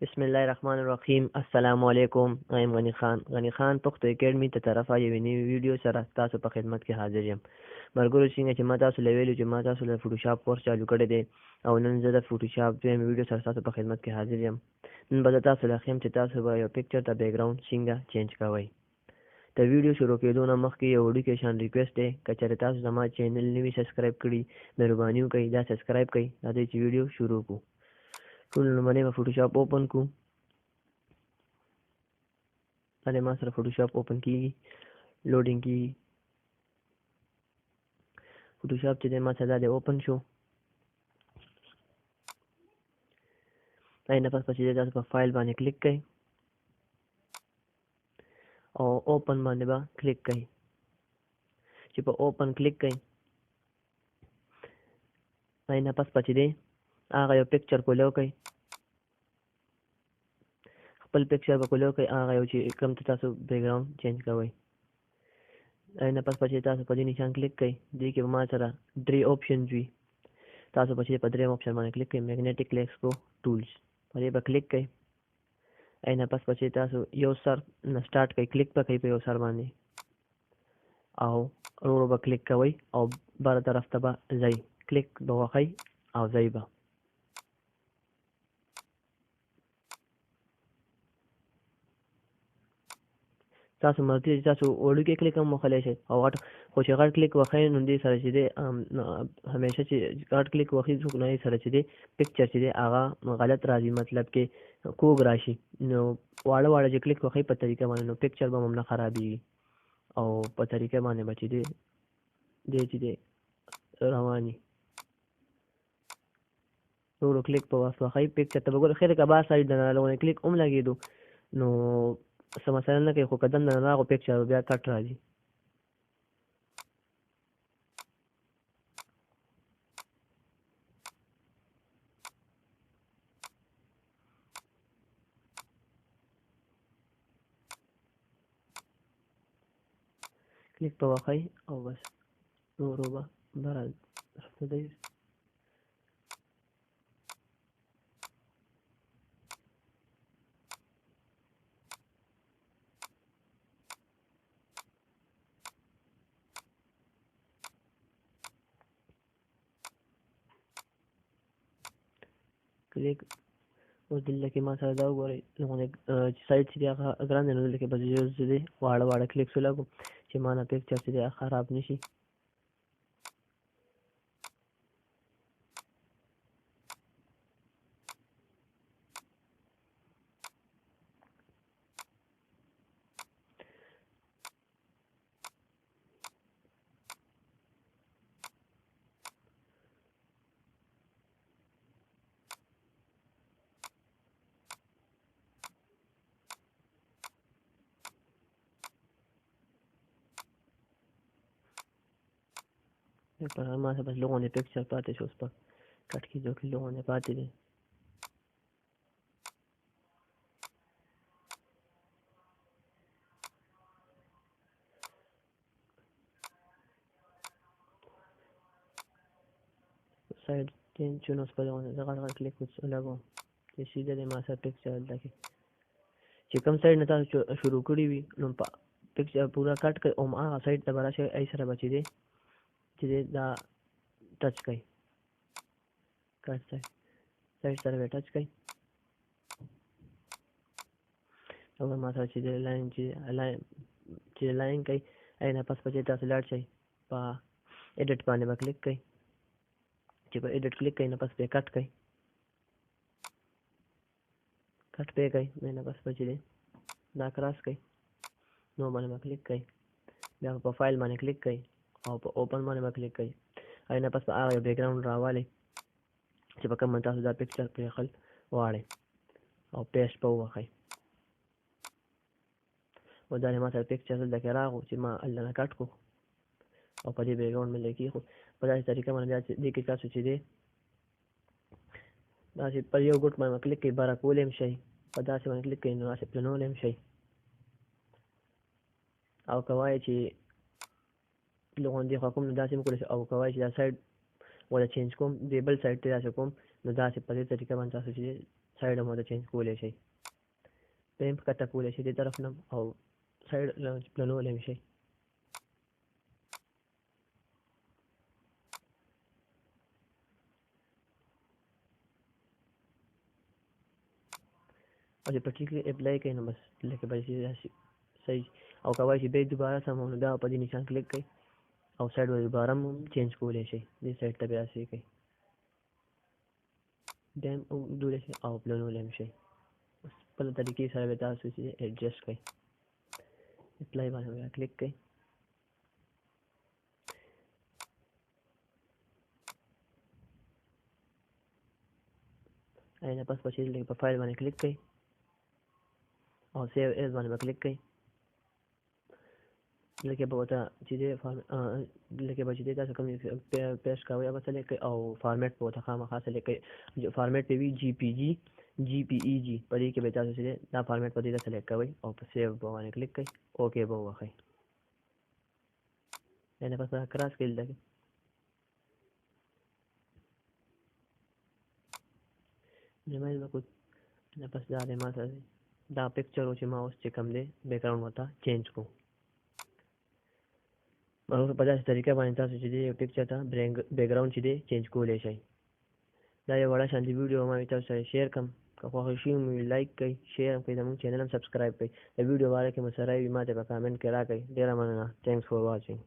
بسم الله الرحمن الرحیم. السلام علیکم. I'm غنی خان پښتو اکیډمي ته طرفه یو نوی ویډیو سره تاسو په خدمت کې حاضر یم. مرګورو څنګه چې ما تاسو لویلو چې ما تاسو له فوټوشاپ کورس چالو کړی دی او نن زه د فوټوشاپ دویم ویډیو سره تاسو په خدمت کې حاضر یم. نن به تاسو له خیم چې تاسو به یو پکچر ته بیک ګراوند څنګه چینج کوئ. د ویډیو شروع کېدو نه مخکې یو وړوکی شان ریکویسټ دی، که چېرې تاسو زما چینل نوي سبسکرایب کړي مهرباني وکړئ دا سبسکرایب کړئ. راځئ چې ویډیو شروع کړو. ټول لومړی به فوټوشاپ اوپن کړو. دا ما سره فوټوشاپ اوپن کیږي، لوډینګ کیږي. فوټوشاپ چې دی ما سره دا دی اوپن شو. نه پس چې تاسو په فایل باندې کلیک کړئ او اوپن باندې به کلیک کړئ. چې په اوپن کلیک کړئ نه پس چې دی هغه یو پکچر کولو کوي، خپل پکچر به کولو کوي هغه یو چې کوم ته تاسو بیک ګراوند چینج کوئ. نه پس چې تاسو په دې نشان کلیک کړئ، دې کې به ما سره درې آپشنز وي. تاسو په چې په درېم آپشن باندې کلیک کړئ، میګنیټیک لیکسکو ټولز په دې به کلیک کړئ. نه پس چې تاسو یو سر نه سٹارټ کړئ، کلیک به کوئ په یو سر باندې او ورو به کلیک کوئ او بر طرف ته به ځئ، کلیک به وخئ او ځئ به. تاسو مرضی چې تاسو وړوکی کلیک هم وخلی شئ او غټ، خو چې غټ کلیک وخئ نو دې سره چې دی همیشه چې غټ کلیک وخی څوک نو سره چې دی پکچر چې دی هغه غلط راځي، مطلب کې کوږ راشي. نو واړه چې کلیک وخی په طریقه باندې نو پکچر به هم نه خرابېږي او په طریقه باندې به چې دی چې دی رواني. ورو کلیک په واسطه وخی پکچر ته به ګوره خیر که بار سایډ نه لغونه کلیک هم لګېدو نو څه مسله نه کوي، خو که دننه راغو پکچر بیا کټ راځي. کلیک په وخی او بس ورو به بره دی. کلیک اوس دلته کې ما سره دا وګورئ لغونه سایډ چې دی هغه ګران دی، نو دلته کې به زه دی واړه کلیکس ولګوم چې ما نه پکچر چې دی خراب نه شي. پر ما سره بس لغونه پکچر پاتې شو، اوس په کټ کېدو کې لغونه پاتې دی. سایډ چینج شو نو اوس په لغونه زه غټ کلیک ولګوم چې سیده دی ما سره پکچر دلته کې چې کوم سایډ نه تاسو شروع کړي وي نو پکچر پوره کټ کړئ او هغه سایډ ته به راشئ، ای سره به چې دی دا ټچ کړئ، کټ سایډ سره به ټچ کړئ او ما سره چې دی لاین چې لاین کړئ. نه پس چې تاسو لاړ شئ په ایډیټ باندې به کلیک کړئ، چې په ایډیټ کلیک کړئ نه پس به کټ کړئ، کټ پې کړئ. نه پس چې دی دا کراس کړئ نو باندې به کلیک کړئ، بیا په فایل باندې کلیک کړئ او په اوپن باندې به کلیک کړئ. نه پس په هغه یو بیک ګراوند راوالئ چې په کوم تاسو دا پکچر پرېښل واړئ او پیسټ په ووهئ. او دا ما سره پکچر دلته کې راغو چې ما هلته نه کټ کړو او په دې بیک ګراوند مې لیکي خو په داسې طریقه باندې دې کې تاسو چې دی داسې پر یو ګوټ باندې کلیک کړئ بره کولی هم شئ، په داسې باندې کلیک کړئ نو داسې پلنولی هم شئ. او که وایئ چې لغونه دې خوا کوم نو داسې هم کولی شئ، او که وایئ چې دا سایډ ولا چینج کوم دی بل سایډ ته داسې کوم نو داسې په دې طریقه باندې تاسو چې سایډ هم ورته چینج کولی شئ. بیا یې ښکته کولی شئ دې طرف نه او سایډ پلنولی هم شئ. او چې پټیکلی اپلای کوئ نو بس لکه به چې صحیح. او کوای شي بیا دوباره سمو نو بیا په دې نشان کلیک کوئ او سایډ به دوباره هم چینج کولی شئ. دې سایډ ته بیا هسې کوئ بیا هم اوږدولی شئ او پلنولی هم شئ. بس خپله طریقې سره به تاسو چې ایډجسټ کړئ. اپلای باندې بیا کلیک کړئ. اینه پس په چیز لکه په فایل باندې کلیک کړئ او سیو ایز باندې به کلیک کړئ. لکه به ورته چې دی لکه به چې دی تاسو کوم پیسټ کوئ هغه سلیکټ کړئ او فارمیټ به ورته خامخا سلیکټ کړئ. فارمیټ به وي جی پی جي جی پی ای جي په دې کې به تاسو چې دی دا فارمیټ په دې ته سلیکټ کوئ او په سیو باندې کلیک کړئ. اوکې به ووهئ. اینه پس به کراس کړئ دلته کې نمایز به کوو. نه پس دا دی ما سره دا پکچر و چې ما اوس چې کوم دی بیکګراوند ورته چینج کړو. په داسې طریقه باندې تاسو چې دی یو پکچر ته بیکګراوند چې دی چینج کولی شئ. دا یو وړه شانتي ویډیو ما تاسو سره شیر کړم. که خوښه شوي مو لایک کړئ، شیر هم کړئ، زموږ چینل هم سبسکرایب کړئ. د ویډیو باره کې مو سره وي ما ته په کامنټ کې راکړئ. ډېره مننه. تھینکس فار واچینګ.